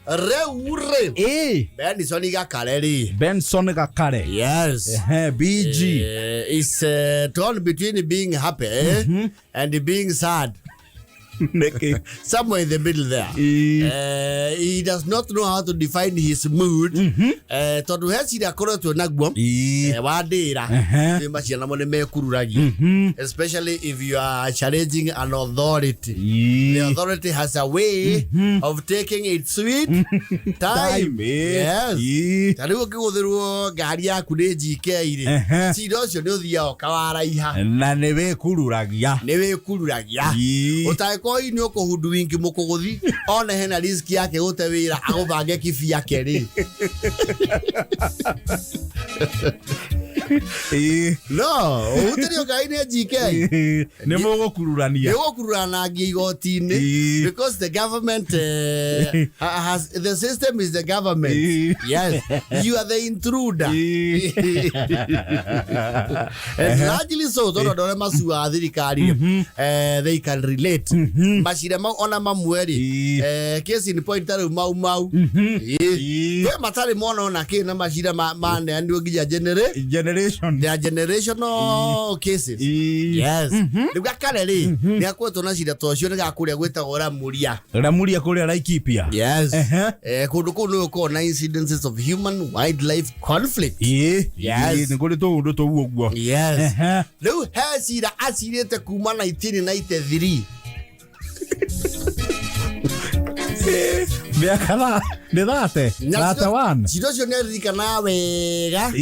Reure. Benson Gakare. Benson Gakare. Yes. BG. It's torn between being happy and being sad. Somewhere in the middle there. He does not know how to define his mood. Todu hesi akoro to nagbom. Wadira. Especially if you are challenging an authority. The authority has a way of taking its sweet time. Yes. Tadu ko gari akureji keire. Si does you know the okawara iha. Na neve kururagia. Neve kururagia. Utaiko ino ko huduingi mukogothi ona hena risk yake gutewira agubange kifi yake ri. No, uterio kaine GK. Nemo gokururania. Nemo kururana gigotini because the government has the system is the government. Yes, you are the intruder. And largely so don't masu athirikari they can relate. Mashira ma ona mamweri case in point tare mau we matare mono na ke na mashira man and gija generation they are generational cases. Yes. Lugakarere ni akweto na shida to shone ga kuria gweta ora muria kuria Laikipia. Yes. Kudu ko na incidences of human wildlife conflict. Yes. Ni kuri to ndo to ugwo. Yes. Leo hasira asirete kuma 1993. Miaka nedate nata one sidocio nerika nawe ga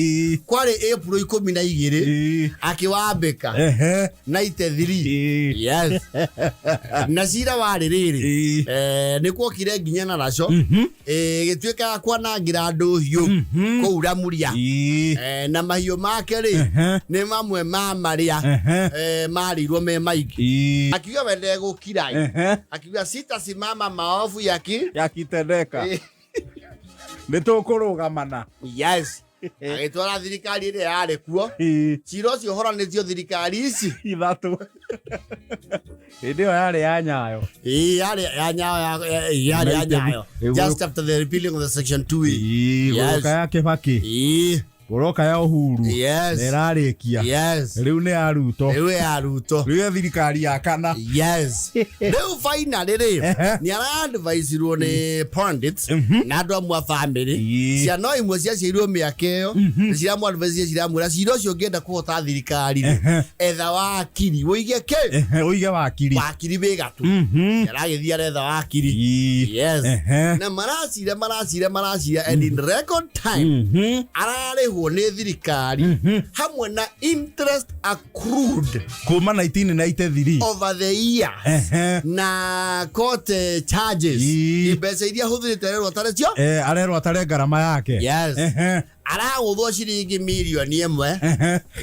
kware April 12 akiwambeka 93. Yes. Nasira wari riri nikuo kire nginya na raco gitweka kwa na ngirando hiu ko uramuria na mahio make ri ni mamwe mamaria marirwo me maiki akiwa wende gukirai akiwa sita simama maovu yakitendeka nitukurugamana. Yes. Agitwara thirikari ire yare kuo ciro cio horanitio thirikari ici ithatu ndio yare ya nyayo yare ya nyayo just after the repealing of the section 2. Yes. Yake baki Oroka ya uhuru. Yes. Nerarikia. Yes. Riu ne aruto. Riu thirikari ya kana. Yes. Riu finally ni ara advice ro ne pundits na ndo amwa family. Cia no imwe cia ciirwo miakeo. Cia amwa advice cia amwa ciro cio ngenda kuhota thirikari. Etha wakiri woige ke. Woige wakiri. Wakiri begatu. Yaragithia etha wakiri. Yes. Na maracira and in record time. Arare ne thirikari hamwe na interest accrued kuma 1993 over the year na court charges ibesa iria huthirite rero tarecio arero atare garama yake. Yes. Araguthwo ciringi milioni imwe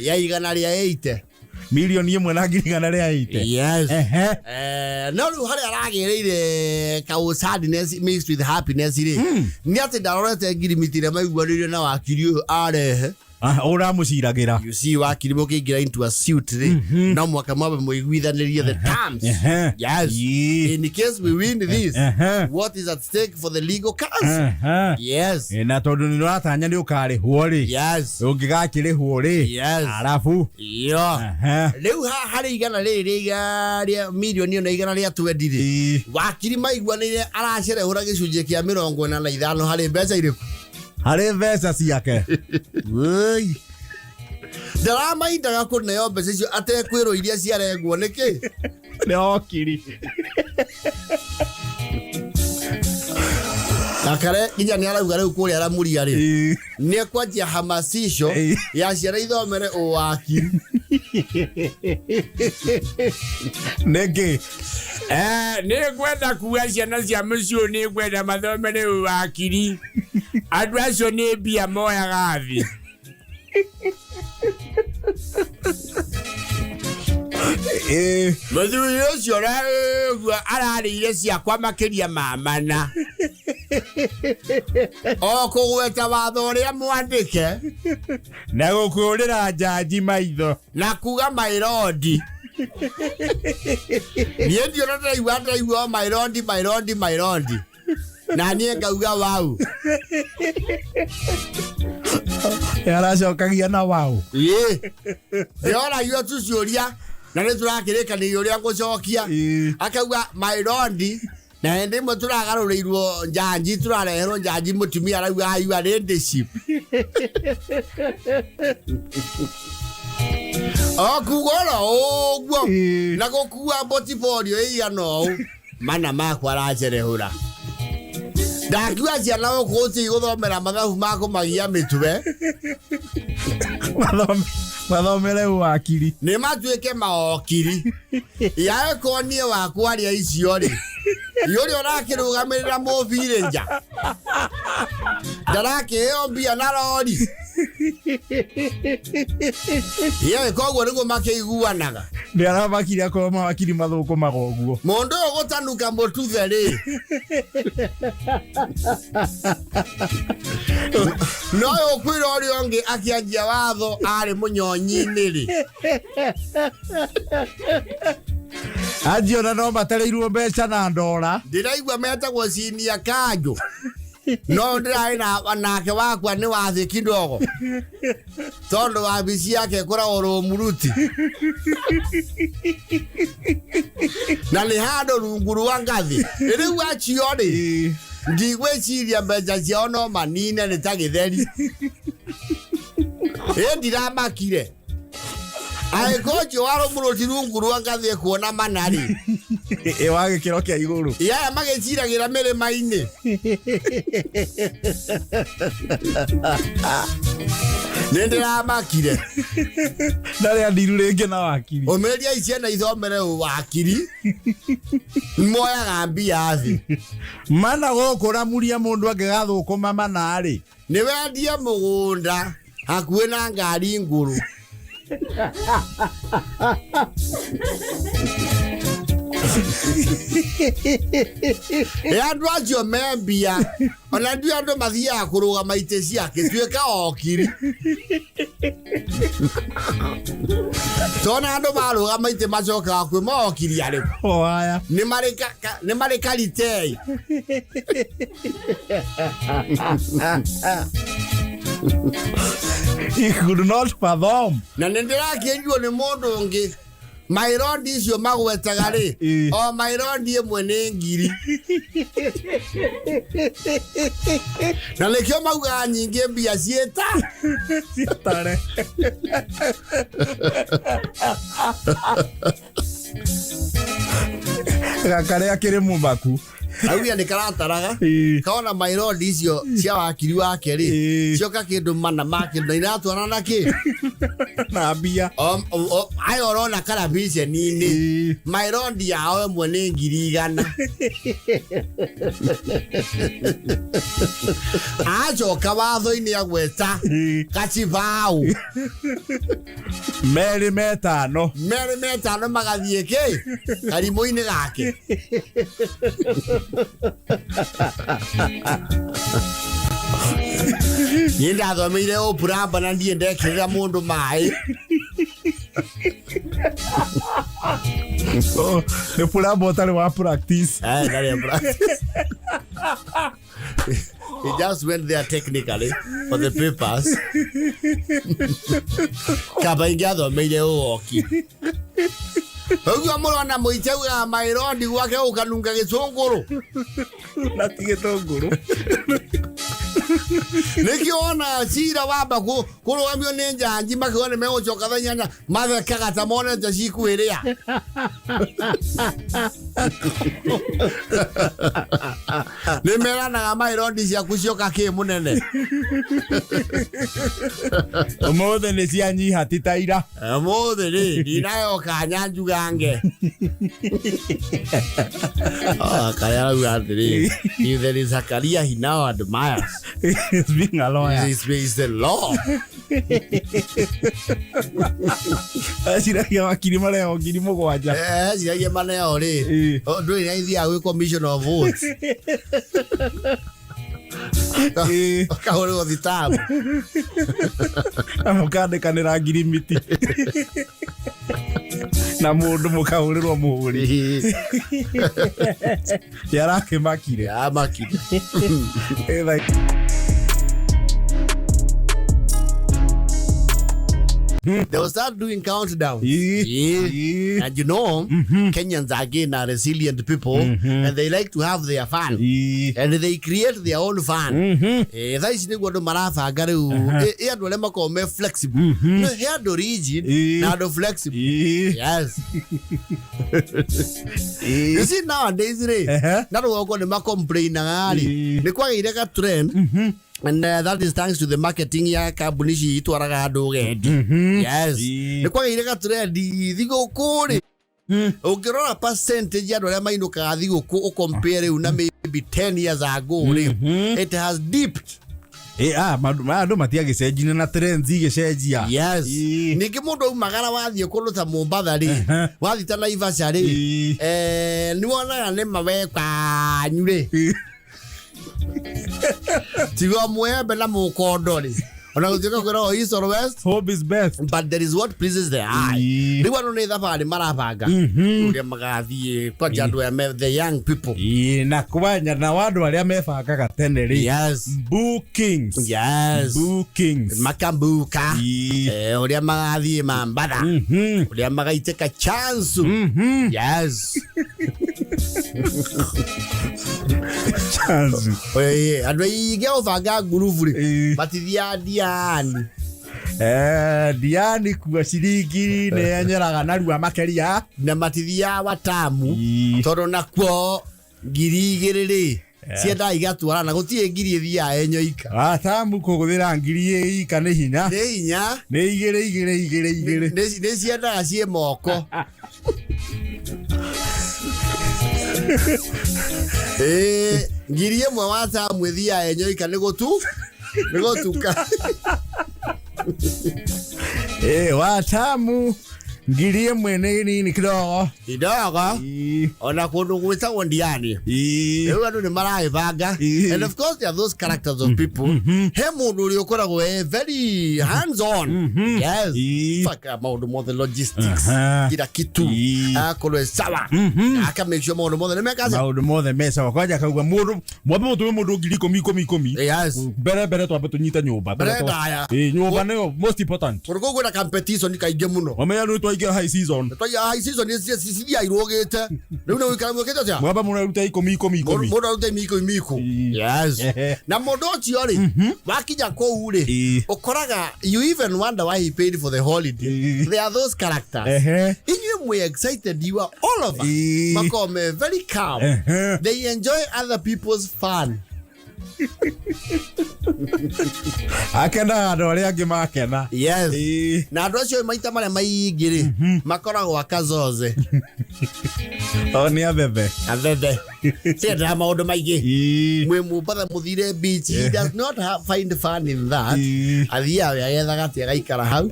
ya igana ria 80 milioni imwe na ngirigana ria 80. Yes. No ru hari aragereire ka sadness mixed with happiness ri ni ati ndarorete ngirimitire maiguanirio na wakiri arehe ora muciragira. You see wakiri mukingira into a suit no mwaka mwabe muiguithanirie the terms. Yes. In the case we win this what is at stake for the legal case. Yes. Na tondu ni ratanya ni ukari huori. Yes. Ungigakire huori. Yes. Arafu riu hari igana ria milioni na igana ria 20 wakiri maiguanire aracere hura gicunje kia 45 hari mbeca iriku hari mbeca ciake woi darama indaga kuneo mbeca icio atekwiro iria ciarengwo niki ni okiri akare kinya ni arauga riu kuri aramuria ri ni kwanjia hamasisho ya ciara ithomere uwakiri nege ni gwenda kuwa ciana cia mucio ni gwenda mathomere uwakiri andu acio ni bia moya gathi muthuri ucio ararĩire ciakwa makiria mamana o kugweta watho uria mwandike na gukurira jaji maitho na kuga mairodi niĩ ndio ndĩraigua mairodi na niĩ ngauga wau. Aracokagia na wau. Ndĩrona iwe tu ciũria na nĩ tũrakĩrĩkanĩria ũrĩa ngũcokia. Akauga my lord, na hĩndĩ ĩmwe tũragarũrĩirwo njanji, tũrareherwo njanji mũtumia arauga are you a ladyship? Kuga ũguo na gũkua portfolio ĩigana ũũ mana makwa aranjerehũra. Ndakiuga ciana gũkũ gũthomera mathabu ma kũmagia mĩtwe mathomere wakiri nĩ matuĩke maokiri. Yaĩkorwo niĩ wakwaria icio rĩ, yũrĩa ũrakĩrũgamĩrĩra mũbirĩ nja ndarakĩheo mbia na rori. Koguo nĩguo makĩiguanaga. Nĩ aramakire akorwo mawakiri mathũkũmaga ũguo. Mũndũ ũyũ gũtanuka mũtuthe rĩ, no ũkwĩra ũrĩa ũngĩ akĩanjia watho arĩ mũnyonyi-inĩ rĩ. Anjiona no matarĩirwo mbeca na ndora. Ndĩraigua metagwo cinia kanjũ. No ndĩrarĩ nake wakwa nĩ wathĩ kidogo, tondũ wabici yake ĩkoragwo Rũmuruti na nĩ handũ rungu rwa ngathĩ. Rĩu acio rĩ, ndigwĩciria mbeca ciao no manine nĩ ta gĩtheri. Ndiramakire. Agĩkorwo wa Rũmuruti rungu rwa ngathĩ kuona mana rĩ, wa gĩkĩro kĩa igũrũ. Aya magĩciragĩra mĩrĩma-inĩ. Nĩ ndĩramakire. Ndarĩ andiru rĩngĩ na wakiri. Ũmĩrĩria ciana ithomere wakiri, moyaga mbia thĩ. Mana gũkũramuria mũndũ angĩgathũkũma mana rĩ, nĩ wendie mũgũnda hakuhĩ na ngari ngũrũ. Andũ acio me mbia, ona ndiũ andũ mathiaga kũrũgama itĩ ciake tuĩka okiri. Tona andũ marũgama itĩ macokaga kwĩ okiri arĩkũ. Aya. Nĩ marĩ karitei. He could not fathom. Na nĩ ndĩrakĩenjwo nĩ mũndũ ũngĩ. My lord icio magwetaga rĩ, o my lord ĩmwe nĩ ngiri. Na nĩkĩo maugaga nyingĩ mbia ciĩta. Ciĩtare. Gakarĩa kĩrĩ mũmaku. Augia nĩ karataraga. Kaona my lord icio cia wakiri wake rĩ, cioka kĩndũ mana makĩndũ na iratwarana na kĩ? Na mbia. Ai orona karabiceni-inĩ. My lord yao ĩmwe nĩ ngiri 100. Acoka watho-inĩ agweta gacibau. Merĩ metano magathiĩ kĩ? Karimũ-inĩ gake. Niĩ ndathomeire ũpuramba na ndiĩ ndekĩrĩra mũndũ maĩ. Nĩ puramba ũtarĩ wa practice. Ndarĩ wa practice. He just went there technically for the papers. Kaba ingĩathomeire ũoki. Ũguo mũrona mũite uga my lord gwake ũkanunga gĩtũngũrũ. Na ti gĩtũngũrũ. Nĩkĩo ona cira wamba kũrũgamio nĩ njanji makĩona nĩ megũcoka thaa 8 mathekaga ta monete cikwĩrĩa. Nĩ meranaga my lord ciaku cioka kĩ mũnene. Ũmũthĩ nĩ cianyiha ti ta ira. Ũmũthĩ rĩ ndinayoka nyanjugange. Karĩa arauga atĩrĩ, if there is a career he now admires, It's being a lawyer. It's the law. Aciragia wakiri mareo ngiri mũgwanja. Aciragia maneo rĩ. Ndũrĩ na ithiaga gwĩ commission of votes. Kahũrĩrwo thitambu. Na mũkandĩkanĩra ngirimiti. na mundu mukahurirwo muhuri yarake makire ya makire they will start doing countdown. And you know, Kenyans again are resilient people, and they like to have their fun, and they create their own fun. That is what the marafa garu. Here do lema come flexible. No, here do rigid, now do flexible. Yes. You see nowadays, not all the complain ngali. The kwa ireka trend. And that is thanks to the marketing ya kabunishi itwaraga andu gendi. Yes. Ni kwa ireka trend thigo kuri. Ukirora percentage ya dole mainuka thigo ku compare una maybe 10 years ago. It has dipped. Madu matiage sejina na trends igecenjia. Yes. Niki mundu magara wathie kuluta Mobatha ri. Wathi ta Naivasha ri. Ni wona ne mawe kwa nyure. Tigo mwebe na mukondori. Ona gutiko kwero east or west. Hope is best. But there is what pleases the eye. Ni wano ne thafari marabanga. Uri magathie kwa jandu ya the young people. Na kubanya na wadu aria mebanga tene ri. Yes. Bookings. Yes. Bookings. Makambuka. Uri magathie Mobatha. Uri magaiteka chance. Yes. Chance. Adwe ge ovanga guruvuri. Batithia Diani. Diani kwa shiringi ne anyaraga narua makeria na matithia watamu toro nakwo ngiri cienda igatwara na gutie ngiri ithia enyo ika watamu kuguthira ngiri ika ne hinya ne igire ne cienda cie moko ngiri imwe watamu ithia enyo ika ne gutuka watamu ngiri imwe ni kidogo ona kundu gwitagwo Diani riu andu ni maraibanga and of course there are those characters of people he mundu uri ukoragwo very hands on. Yes. Fuck maundu mothe logistics kila kitu akorwe sawa aka make sure maundu mothe nemekaza maundu mothe mesa kwaja kaugwa mundu ngiri 10. Yes. Bere twambe tunyita nyumba nyumba nio most important uriko gwina competition kaige muno wamenya no twaige high season is cia irogete riu no wikara mwekete cia mwaba muno ruta 10 muno ruta 10. Yes. Na modo cio ri wakija ko uri ukoraga you even wonder why he paid for the holiday. There are those characters if we excited you are all of us makome very calm. They enjoy other people's fun. Akenda ando aria angi makena. Yes. Na ando acio maita maria maingiri makoragwo akazoze oni abebe Sera maundu maingi mwe Mobatha muthire beach. He does not find fun in that. Athia yagethaga tia gaikara hau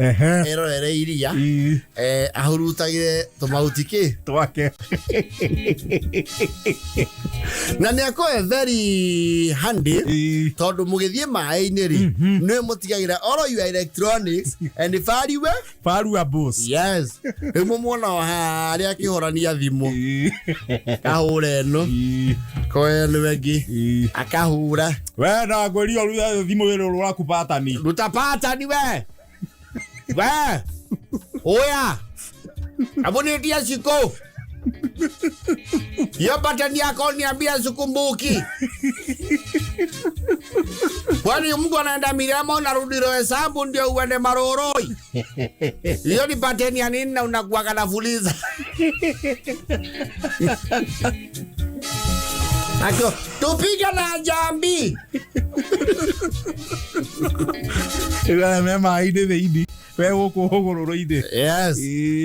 erorere iria ahurutagire tumautiki twake na ni akoe very handy tondu mugithie mai-ini ri nwe mutigagira all your electronics and valuables. Yes. Emo mwana hari akihorania thimu kahure no koe nwengi akahura we na gwerio thimu wero rwaku patani ruta patani we oya abone dia siko yo patani yako niambia sikumbuki kwani Mungu anaenda Miriamo na rudiro hesabu ndio uende Maroroi. Hiyo ni pateni ya nini na unakuwa kanafuliza. Ako tupiga na jambi. Ila mema ide veidi. Wewe uko hogororo ide. Yes.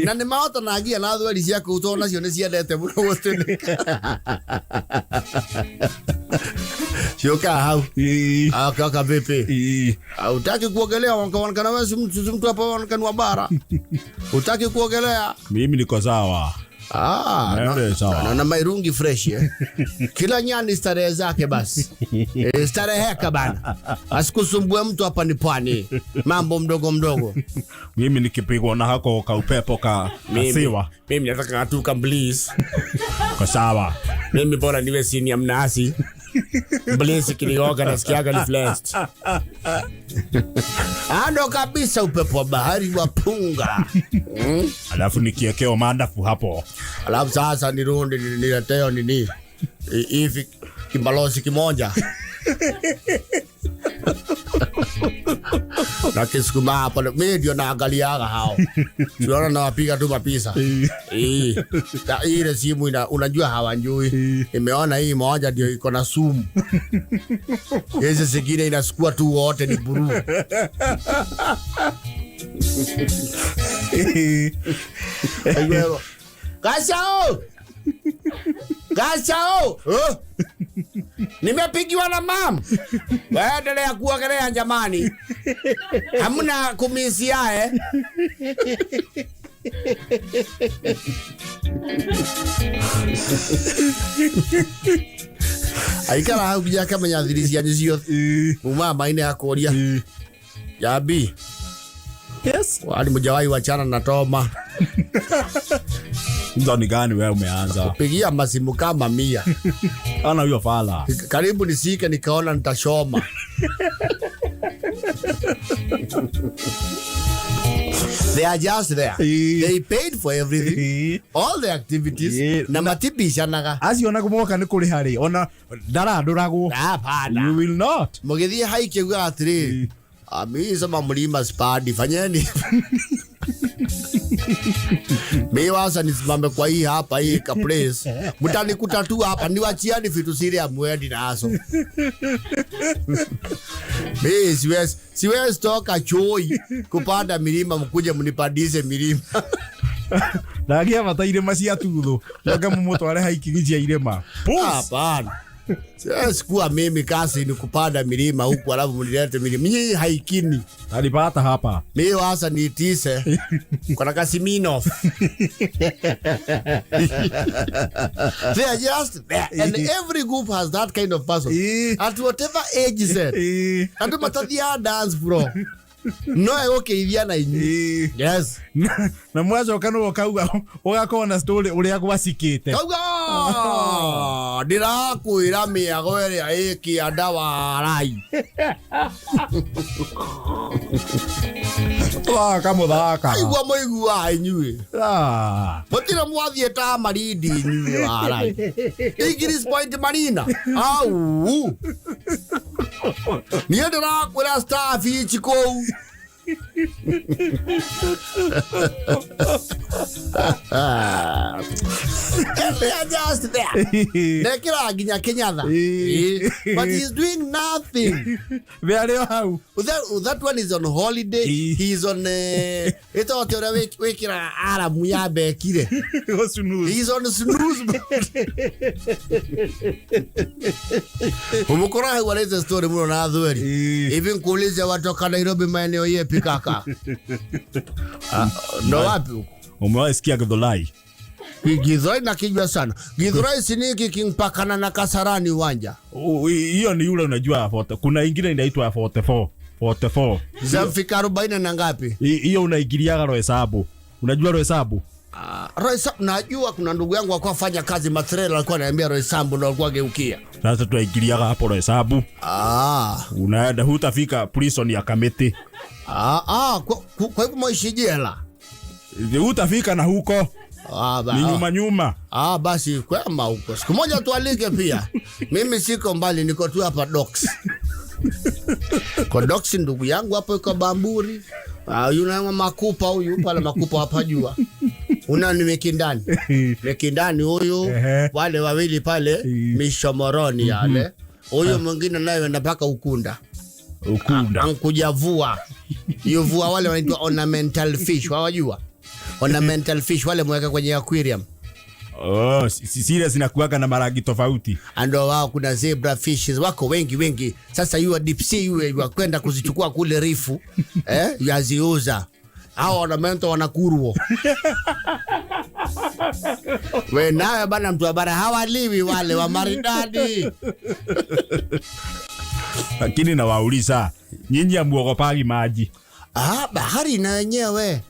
Na ni maota na agia na thweri cia kutona cio ni ciendete muno gutindika. Shoka hau. Akaka vipi? Utaki kuogelea wanakana wewe mtu hapa wanakana bara. Utaki kuogelea? Mimi niko sawa. Na mairungi fresh kila nyani starehe zake basi. Stareheka bana. Asikusumbue mtu hapa ni pwani. Mambo mdogo mdogo. Mimi nikipigwa na hako ka upepo ka siwa. Mimi nataka ngatuka please. Kwa sawa. Mimi bora niwe senior mnasi. Blesi kinioga nasikiaga ni flest. Ando kabisa upepo wa bahari wapunga. Alafu nikiekeo mandafu hapo. Alafu sasa nirundi nileteo nini. Hivi kimbalozi kimoja. Na kisukuma hapo mimi ndio naangaliaga hao. Tunaona nawapiga tu mapisa. Ile simu unajua hawajui. Imeona hii moja ndio iko na sumu. Hizi zingine inasukua tu wote ni buru. Kasao! Nimepigiwa na mam. Waendelea kuogelea jamani. Hamna kumisia Aikara hau bija kama nyathirisia nizio. Mama ine akoria. Yabi. Yes. Wali mjawai wachana na Toma. Ndani gani wewe umeanza? Pigia masimu kama 100. Ana hiyo fala. Karibu nisike nikaona nitashoma. They are just there. They paid for everything. All the activities. Na matibisha naga. Asiona kumoka ni kuri hari. Ona ndaradurago. Hapana. You will not. Mugithie haike gwa atiri. Ami sama mlima spadi fanyeni. Mimi wasa nisimame kwa hii hapa hii ka place. Mtanikuta tu hapa niwachiani vitu siri ya mwedi nazo. Mimi siwezi toka choi kupanda milima mkuje mnipandize milima. Nagia mataire macia tuthu. Wanga mumutware hiking cia irema. Hapana. Sikuwa mimi kasi ni kupanda milima huku alafu mnilete milima. Mimi haikini. Alipata hapa. Mimi wasa niitise. Kuna Kasimino. They are just there. And every group has that kind of person. At whatever age is it. Atu matadia dance bro. No okay iviana inyi. Yes. Na mwazo kanu wakauga ugakona story uri agwasikite. Kauga. Ndira kuira miago ere aiki andawa rai. Kama dhaka. Igwa moigua inyui. Mutira mwathie ta maridi inyui wa rai. Igris point marina. Au. Niendera kwira staff ichiko. They are just there. Nekira ginya Kenyatta. But he's doing nothing. Very how? That one is on holiday. He's on ito otera wekira aramu ya bekire. He's on snooze. Umukora waleza story muno na adhweri. Even kuuliza watu wa Nairobi maeneo yepi kaka. Ndo wapi huko? Umewasikia Githurai? Githurai na kijua sana. Githurai siniki kingpakana na Kasarani uwanja. Hiyo ni yule unajua kuna ingine inaitwa 44. Zafika 40 na ngapi? Hiyo unaingiliaga Rohesabu. Unajua Rohesabu? Rohesabu najua kuna ndugu yangu alikuwa afanya kazi Matrela alikuwa ananiambia Rohesabu ndo alikuwa geukia. Sasa tunaingiliaga hapo Rohesabu. Unaenda hutafika prison ya Kamiti. Kwa hivyo maishi jela. Utafika na huko. Ni nyuma. Basi kwema huko. Siku moja tualike pia. Mimi siko mbali niko tu hapa docks. Kwa docks ndugu yangu hapo yuko Bamburi. Yuna makupa huyu pale makupa hapa jua. Una ni Mekindani huyu. Wale wawili pale Mishomoroni yale. Huyo mwingine naye anapaka Ukunda. Ankujavua. Yovua wale wanaitwa ornamental fish, wajua? Ornamental fish wale mweka kwenye aquarium. Sisi zinakuaga na marangi tofauti. Ando wao kuna zebra fishes wako wengi. Sasa yua deep sea yua kwenda kuzichukua kule rifu. Yaziuza. Hao ornamental wanakuruo. We nawe bana mtu wa bara hawaliwi wale wa maridadi. Lakini na wauliza nyinyi amuogopagi maji? Bahari na wenyewe.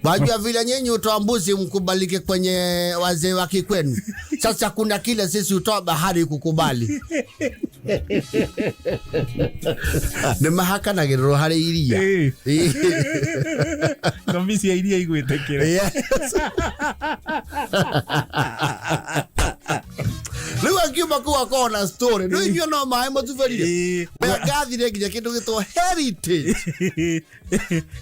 Wajua vile nyinyi utoa mbuzi mkubalike kwenye wazee wa kikwenu. Sasa kuna kile sisi utoa bahari kukubali. Ni mahaka na gero hari iria. Nomisi ya iria igwetekere. Lua kiuma kuwa kona story. Ndio hivyo no maemo tuferire. Gathire nginya kindu gitwa heritage.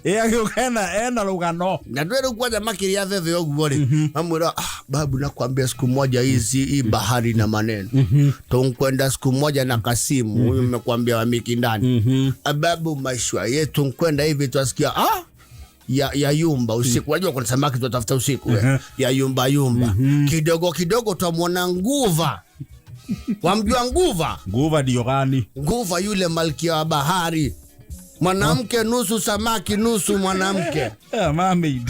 Ena rugano. Na ndwere kwaja makiria veve oguo ri. Mamwira babu nakwambia siku moja hii bahari na maneno. Tunkwenda siku moja na Kasimu. Huyu nimekwambia wa miki ndani. Babu maishwa yetu nkwenda hivi tuasikia ya yumba usiku. Wajua kuna samaki tutafuta usiku. Ya yumba. Kidogo kidogo tumuona nguva. Wamjua nguva? Nguva ndio gani? Nguva yule malkia wa bahari. Mwanamke nusu samaki nusu mwanamke. Mami.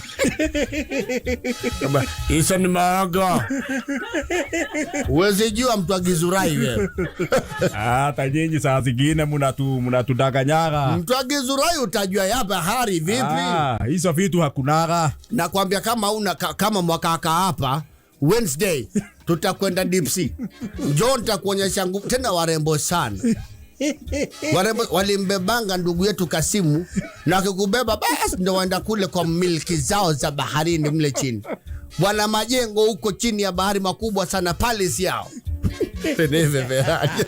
Isa ni maaga. Uwezi jua mtu agizurai wewe. Hata nyinyi saa zingine mnatudaganyaga. Mtu agizurai utajua ya bahari vipi? Hizo vitu hakunaga. Nakwambia kama mwaka hapa Wednesday tutakwenda deep sea. Njoo nitakuonyesha nguvu tena warembo sana. Walimbebanga ndugu yetu Kasimu na kikubeba basi ndio waenda kule kwa milki zao za baharini mle chini. Wana majengo huko chini ya bahari makubwa sana, palace yao. Teneve veraje.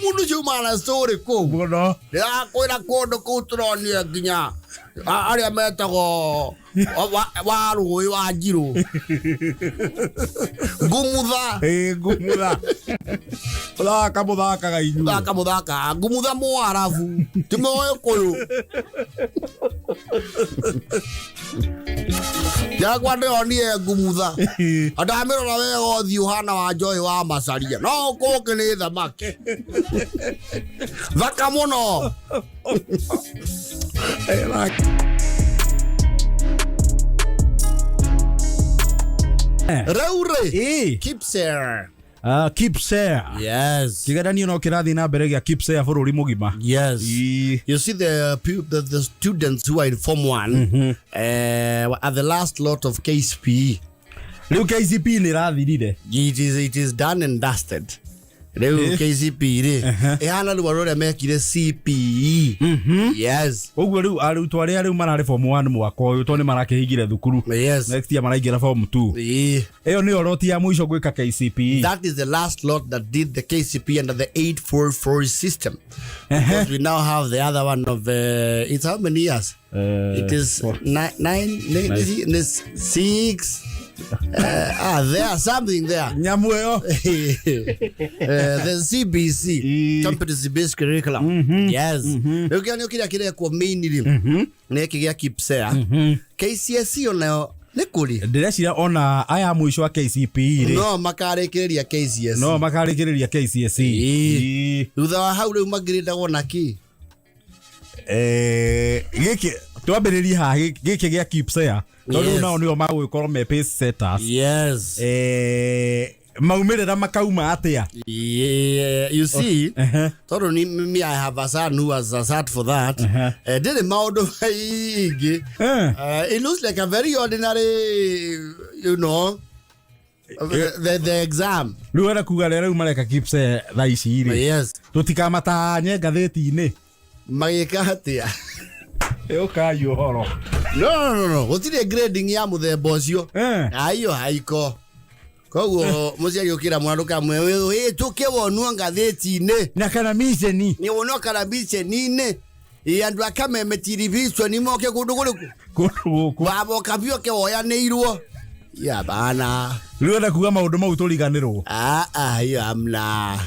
Mundu chuma story ko. Bono. Ya koira kodo kutroni ginya. Ali ameta go waru wajiro. Gumudha. Gumudha. Kamudhaka gainyu. Kamudhaka. Gumudha mo arafu. Timoyo koyo. Ya kwande onie gumudha. Adamero na wewe Yohana wa Joy wa Masaria. No koke ni thamaki. Thaka muno. Raure. Kipser. Kipser. Yes. Kigadanio no kirathi na mbere gia Kipser bururi mugima. Yes. You see the students who are in Form 1 at the last lot of KCPE. Leo KCPE ni rathirire. It is done and dusted. Leo KCPE ehana lu warore mekire CPE. Yes. Oguo riu arutwo aria riu marari Form 1 mwaka uyu to ni marakihingire thukuru. Yes. Next year maraingira Form 2. Eyo ni oroti ya mwisho gwika KCPE. That is the last lot that did the KCPE under the 844 system. Because we now have the other one of it's how many years? It is 6. There something there. Nyamuyo. The CBC, competency based curriculum. Yes. Ukiona kile kwa mainly ne kigia Kipsea. KCSE onayo nikuri. Ndirecira ona aya mwisho wa KCPE ri. No makarekereria KCSE. No makarekereria KCSE. Thutha wa hau riu magirida wona ki. Giki twambiririe ha giki gia Kipsea. Tondu nao nio magwikorwo me pace setters. Yes. Maumirira makauma atia. You see, tondu me I have a son who was sat for that. Did maundu igi. It looks like a very ordinary, you know, the exam. Ruera kuga rero mareka Kipsea tha ici ri. Yes. Tutikamatanye ngatheti-ini. Magika atia. Kayo horo. No. Gutire grading ya muthemba ucio. Ayo haiko. Koguo muciari ukira mwana kamwe we tuke wonu ngatheti-ini. Na kana miceni. Ni wonu kana miceni-ini. Andu akamemetiribicwo ni moke kundu kuriku. Kundu babo kabio ke woyanirwo. Ya bana. Ruenda kuga maundu mau turiganirwo. Hiyo amna.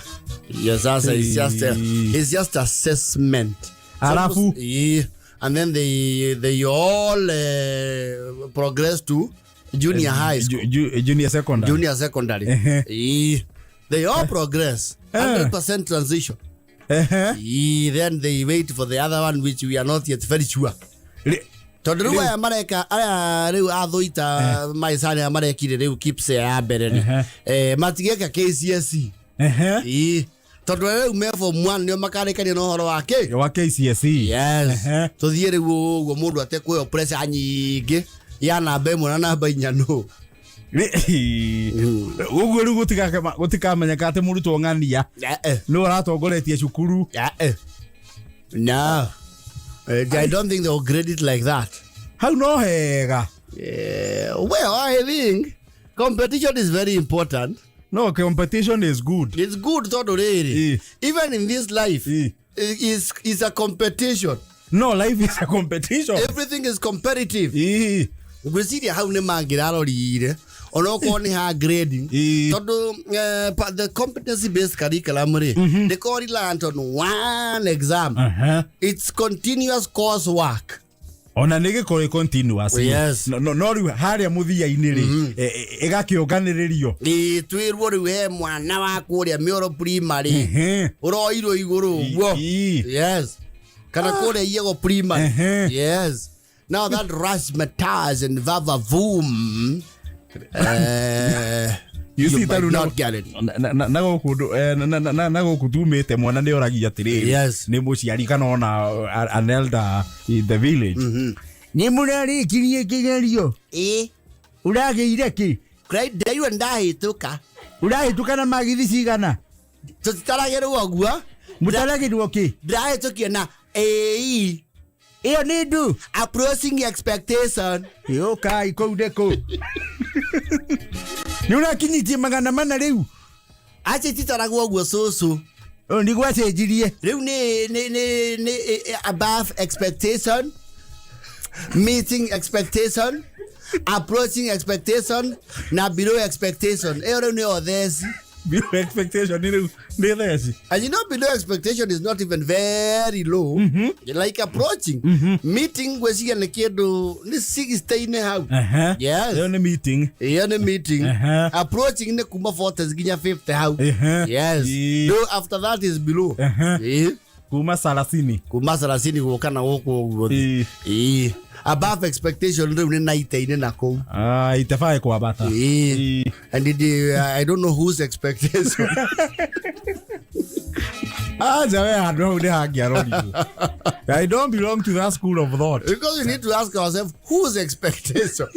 Yes, it's just assessment. Alafu and then they all progress to junior high school. Junior secondary. They all progress. 100% transition. Then they wait for the other one which we are not yet very sure. tondu riu aya mareka riu athuita maisani amarekire riu kipse ya mbere matigeka KCSE tondu riu me form 1 nio makarekania no horo wake wa KCSE yes tuthie riu uguo mundu atekwe pressure nyingi ya namba 1 na namba 4 no uguo riu gutikamenyeka ati murutwo ng'ania no aratongoretie cukuru no I don't think they'll grade it like that. How no hega? Well, I think competition is very important. No, competition is good. It's good, really. Even in this life, it's a competition. No, life is a competition. Everything is competitive. We see how ne mangiraro rire. Onoko ni ha grading. Todo the competency based curriculum they call it on one exam. It's continuous coursework. Ona nige kore continuous. Yes. No riu haria muthia iniri egakionganiririo. Twirwo riu he mwana wa kuria mioro primary. Uroiro iguru uguo. Yes. Kana kuria yego primary. Yes. Now that rush matters and vava voom. You see that not get it. Nago kutumete mwana ne oragia tiriri. Yes. Ni muciari kana ona an elder in the village. Ni murari kirie kigerio. Urageire ki? Great day when ndahituka. Urahituka na magithi cigana? Tutaragirwo ogua. Mutaragirwo ki? Ndahitukia na Iyo ni ndu approaching expectation. Yo kai kou ndeko. Ni urakinyitie magana mana riu. Acha titaragwo ogua susu. Ni gwacenjirie. Riu ni above expectation, meeting expectation, approaching expectation, na below expectation. Riu ni others. Below expectation ni this. And you know, below expectation is not even very low. Like approaching. Meeting was here in the ni 16 how. Yes. You're in a meeting. You're in a meeting. Approaching the kuma 40 ginya 50 how. Yes. Though after that is below. Kuma salasini. Kuma salasini wokana woko. Above expectation ni 90 na ko. Itafai kwa bata. And I don't know whose expectation. I don't belong to that school of thought. Because we need to ask ourselves whose expectation.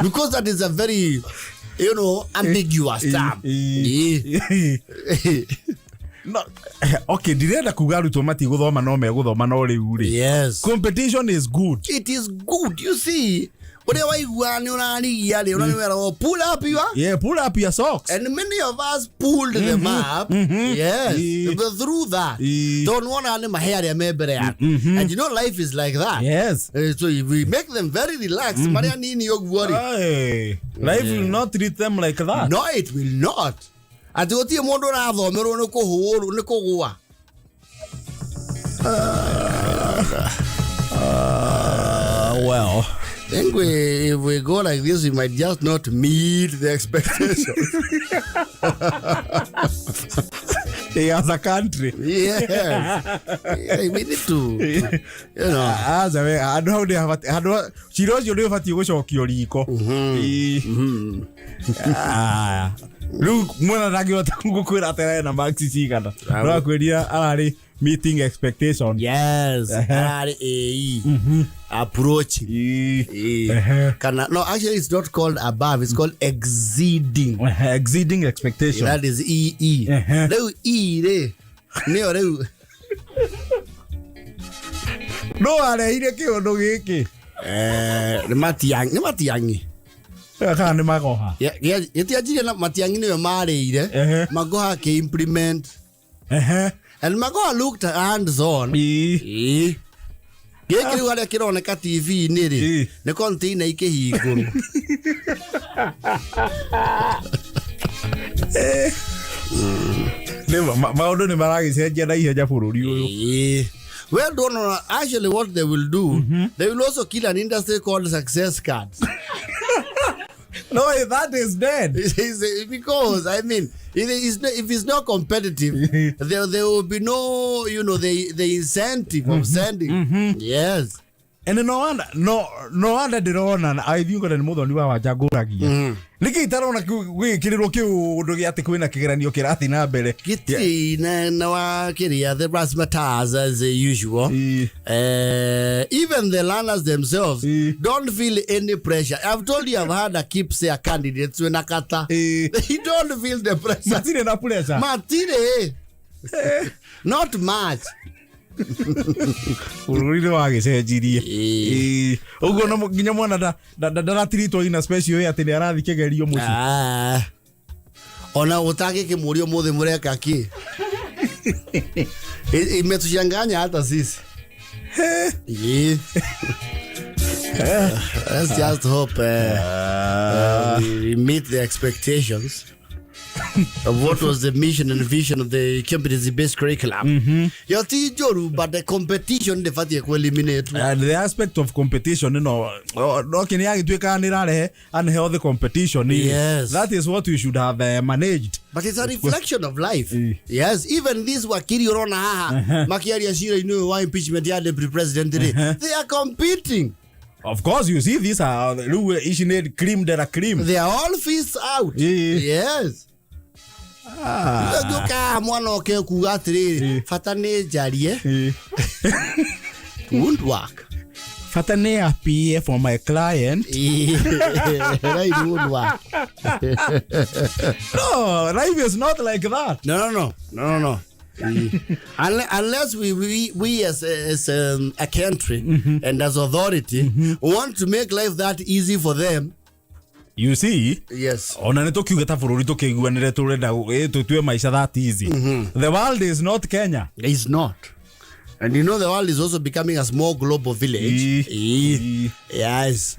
Because that is a very, ambiguous term. No, okay, direnda kuga ruto mati guthoma no me guthoma no riu ri. Yes. Competition is good. It is good, you see. Ore waigua ni urarigia ri uraniwera pull up your socks. And many of us pulled them up. Yes. But through that. Don't want to my hair and life is like that. Yes. So if we make them very relaxed, Maria nini worry. Life will not treat them like that. No, it will not. Ati otie mundu rathomerwo ni kuhuru ni kugwa. Well, I think if we go like this, we might just not meet the expectation. As a country. Yeah. We need to, As a way, I know they have she knows you live at you go riko. Look, mwana ragio tangu kwira tena na maxi cigana. No kweria arari meeting expectation. Yes. Approach. No, actually it's not called above, it's called exceeding. Exceeding expectation. That is EE. Reu E re. Neo reu. No areire kiondo giki. Ni matiangi. Kana ni magoha. Yetiajire na matiangi niwe mareire. Magoha ke implement. And Magoha looked hands on. Giki riu aria kironeka TV ni ri ni container ikihinguru. Maundu ni maragicenjia na ihenya bururi uyu. Well, don't know. Actually, what they will do, they will also kill an industry called success cards. No, that is dead. Because I mean, if it's not competitive, there will be no, the incentive of sending. Yes. And no wonder ndirona I think that muthoni wa wanjaguragia niki itarona gwikiriro kiu undu giati kwina kigeranio kirathi na mbere giti na wa kiria the razzmatazz as usual. Even the learners themselves don't feel any pressure. I've told you I've had a KCPE candidates when akata they don't feel the pressure. Matire na pressure not much. Ururire wagicenjirie uguo no nginya mwana ndaratirito ina special ya tene arathi kigerio muci ona utake kimurio muthe mureka ki imetushanganya hata sisi. Let's just hope we meet the expectations of what was the mission and vision of the competency-based curriculum. Your teacher, but the competition they fight to eliminate. The aspect of competition, no can you get unhealthy competition? Yes, that is what we should have managed. But it's a reflection of life. Yes, even this wakiri rona makiari ashira why impeachment ya the president today. They are competing. Of course, you see these are cream de la cream. They are all fists out. Yes. Ndoka mwana oke kugatiri fatane jarie. Won't work. Fatane appear for my client. Right, won't work. No, life is not like that. No. Unless we as a country and as authority want to make life that easy for them. You see? Yes. Ona ne tokiugeta bururi tukiguanire turenda tutue maisha that easy. The world is not Kenya. It's not. And the world is also becoming a small global village. Yes.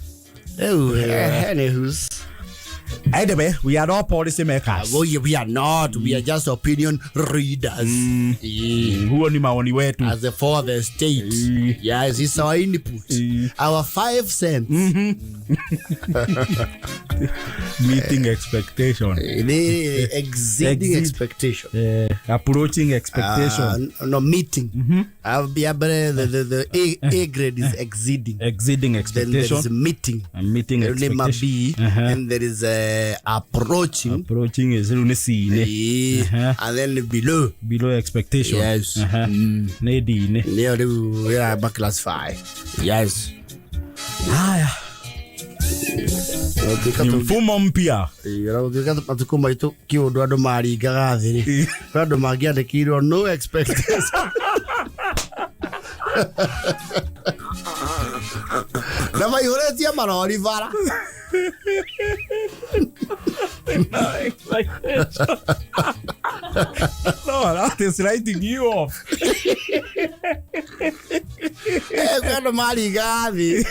Anywho's. Anyway, we are not policy makers. We are not. We are just opinion readers. Who ni maoni wetu as the for the state. Yes, it's our input. Our 5 cents. Meeting expectation. Exceeding expectation. Approaching expectation. No, meeting. The A grade is exceeding. Exceeding expectation. Then there is meeting. Meeting expectation. And there is approaching. Approaching is and then below expectation. Yes. Nedi we are back class 5. Yes. Mfumo mpya tukuma itu kiundu andu maringaga thiri andu mangiandikirwo no expectation. Na maihuretie marori bara. No, that is writing you off. Andu maringaga thiri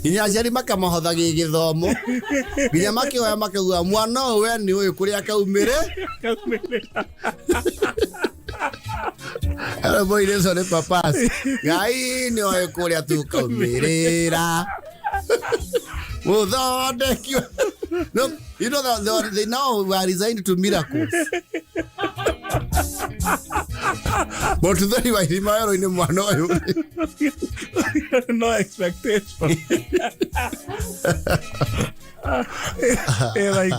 Inya jari makamahotha githomo nginya makioya makagua mwana we ni uyu kuria kaumire ala boy leso ne papas ngai ni uyu kuria tu kaumirira muthondekio. No, you know that they now were resigned to miracles. But today why the mayor in mwana uyu no expectation. Like